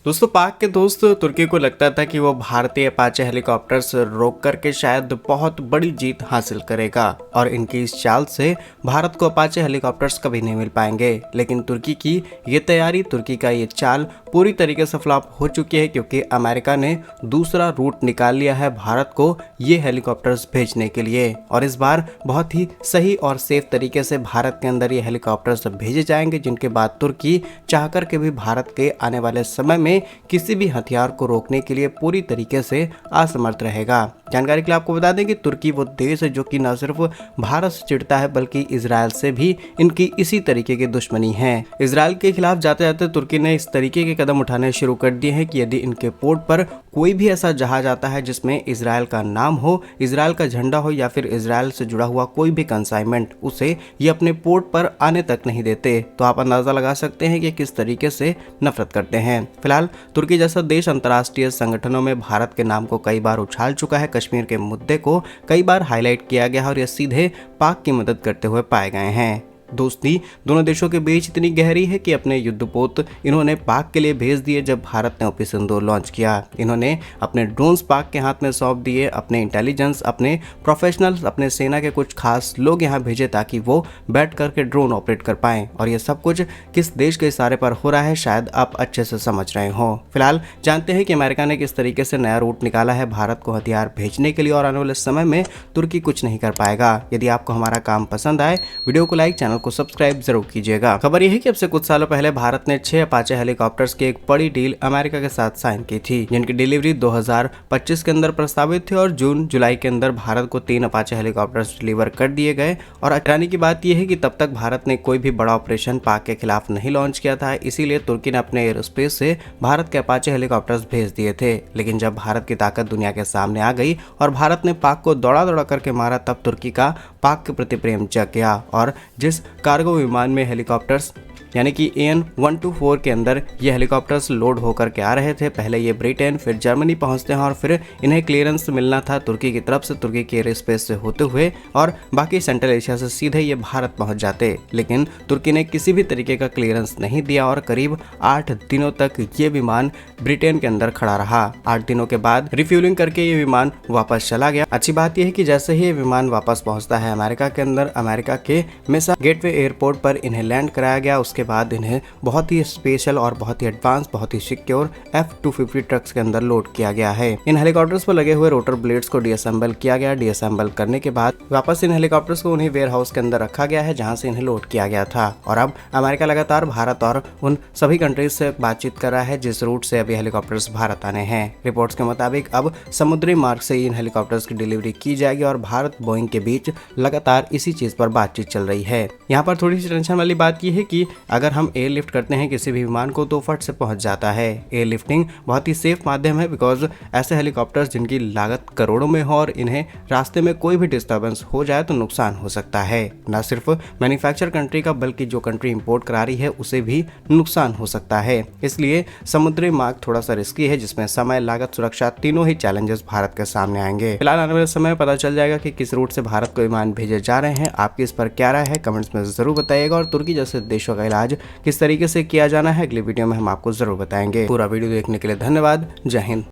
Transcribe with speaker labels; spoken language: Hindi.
Speaker 1: दोस्तों पाक के दोस्त तुर्की को लगता था कि वो भारतीय अपाचे हेलीकॉप्टर्स रोक करके शायद बहुत बड़ी जीत हासिल करेगा और इनकी इस चाल से भारत को अपाचे हेलीकॉप्टर्स कभी नहीं मिल पाएंगे। लेकिन तुर्की की ये तैयारी, तुर्की का ये चाल पूरी तरीके से फ्लॉप हो चुकी है, क्योंकि अमेरिका ने दूसरा रूट निकाल लिया है भारत को ये हेलीकॉप्टर्स भेजने के लिए। और इस बार बहुत ही सही और सेफ तरीके से भारत के अंदर ये हेलीकॉप्टर्स भेजे जाएंगे, जिनके बाद तुर्की चाह कर के भी भारत के आने वाले समय में किसी भी हथियार को रोकने के लिए पूरी तरीके से असमर्थ रहेगा। जानकारी के लिए आपको बता दें कि तुर्की वो देश है जो कि न सिर्फ भारत से चिढ़ता है बल्कि इजराइल से भी इनकी इसी तरीके की दुश्मनी है। इजराइल के खिलाफ जाते जाते तुर्की ने इस तरीके के कदम उठाने शुरू कर दिए हैं कि यदि इनके पोर्ट पर कोई भी ऐसा जहाज आता है जिसमें इजराइल का नाम हो, इजराइल का झंडा हो या फिर इजराइल से जुड़ा हुआ कोई भी कंसाइनमेंट, उसे ये अपने पोर्ट पर आने तक नहीं देते। तो आप अंदाजा लगा सकते हैं कि किस तरीके से नफरत करते हैं। फिलहाल तुर्की जैसा देश अंतर्राष्ट्रीय संगठनों में भारत के नाम को कई बार उछाल चुका है, कश्मीर के मुद्दे को कई बार हाईलाइट किया गया है और ये सीधे पाक की मदद करते हुए पाए गए हैं। दोस्ती दोनों देशों के बीच इतनी गहरी है कि अपने युद्धपोत इन्होंने पाक के लिए भेज दिए जब भारत ने ऑपरेशन सिंदूर लॉन्च किया। इन्होंने अपने ड्रोन्स पाक के हाथ में सौंप दिए, अपने इंटेलिजेंस, अपने प्रोफेशनल्स, अपने सेना के कुछ खास लोग यहाँ भेजे ताकि वो बैठ करके ड्रोन ऑपरेट कर पाएं। और ये सब कुछ किस देश के इशारे पर हो रहा है शायद आप अच्छे से समझ रहे हो। फिलहाल जानते हैं कि अमेरिका ने किस तरीके से नया रूट निकाला है भारत को हथियार भेजने के लिए और आने वाले समय में तुर्की कुछ नहीं कर पाएगा। यदि आपको हमारा काम पसंद आए, वीडियो को लाइक, चैनल को सब्सक्राइब जरूर कीजिएगा। खबर यह है कि अब से कुछ सालों पहले भारत ने 6 अपाचे हेलीकॉप्टर्स की एक बड़ी डील अमेरिका के साथ साइन की थी, जिनकी डिलीवरी 2025 के अंदर प्रस्तावित थी और जून जुलाई के अंदर भारत को 3 अपाचे हेलीकॉप्टर्स डिलीवर कर दिए गए। और हैरानी की बात यह है कि तब तक भारत ने कोई भी बड़ा ऑपरेशन पाक के खिलाफ नहीं लॉन्च किया था, इसीलिए तुर्की ने अपने एयर स्पेस से भारत के अपाचे हेलीकॉप्टर्स भेज दिए थे। लेकिन जब भारत की ताकत दुनिया के सामने आ गई और भारत ने पाक को दौड़ा दौड़ा करके मारा, तब तुर्की का पाक के प्रति प्रेम जग गया और जिस कार्गो विमान में हेलीकॉप्टर्स यानी कि AN-124 के अंदर ये हेलीकॉप्टर्स लोड होकर के आ रहे थे, पहले ये ब्रिटेन फिर जर्मनी पहुंचते हैं और फिर इन्हें क्लियरेंस मिलना था तुर्की की तरफ से, तुर्की के एयर स्पेस से होते हुए और बाकी सेंट्रल एशिया से सीधे ये भारत पहुंच जाते। लेकिन तुर्की ने किसी भी तरीके का क्लियरेंस नहीं दिया और करीब 8 दिनों तक ये विमान ब्रिटेन के अंदर खड़ा रहा। 8 दिनों के बाद रिफ्यूलिंग करके ये विमान वापस चला गया। अच्छी बात यह है कि जैसे ही ये विमान वापस पहुंचता है अमेरिका के अंदर, अमेरिका के मेसा गेटवे एयरपोर्ट पर इन्हें लैंड कराया गया। उसके बाद इन्हें बहुत ही स्पेशल और बहुत ही एडवांस, बहुत ही सिक्योर F-250 ट्रक्स के अंदर लोड किया गया है। इन हेलीकॉप्टर्स पर लगे हुए रोटर ब्लेड्स को डीअसेंबल किया गया। डीअसेंबल करने के बाद वापस इन हेलीकॉप्टर्स को उन्हीं वेयर हाउस के अंदर रखा गया है जहां से इन्हें लोड किया गया था। और अब अमेरिका लगातार भारत और उन सभी कंट्रीज से बातचीत कर रहा है जिस रूट से अभी हेलीकॉप्टर्स भारत आने हैं। रिपोर्ट्स के मुताबिक अब समुद्री मार्ग से इन हेलीकॉप्टर्स की डिलीवरी की जाएगी और भारत बोइंग के बीच लगातार इसी चीज पर बातचीत चल रही है। यहाँ पर थोड़ी सी टेंशन वाली बात यह है कि अगर हम एयरलिफ्ट करते हैं किसी भी विमान को तो फट से पहुंच जाता है। एयरलिफ्टिंग बहुत ही सेफ माध्यम है, बिकॉज ऐसे हेलीकॉप्टर्स जिनकी लागत करोड़ों में हो और इन्हें रास्ते में कोई भी डिस्टर्बेंस हो जाए तो नुकसान हो सकता है। न सिर्फ मैन्युफैक्चर कंट्री का बल्कि जो कंट्री इंपोर्ट करा रही है उसे भी नुकसान हो सकता है। इसलिए समुद्री मार्ग थोड़ा सा रिस्की है, जिसमें समय, लागत, सुरक्षा तीनों ही चैलेंजेस भारत के सामने आएंगे। फिलहाल आने वाले समय में पता चल जाएगा कि किस रूट से भारत को विमान भेजे जा रहे हैं। आपकी इस पर क्या राय है, कमेंट्स में जरूर बताइएगा। और तुर्की जैसे देशों का इलाज किस तरीके से किया जाना है अगली वीडियो में हम आपको जरूर बताएंगे। पूरा वीडियो देखने के लिए धन्यवाद। जय हिंद।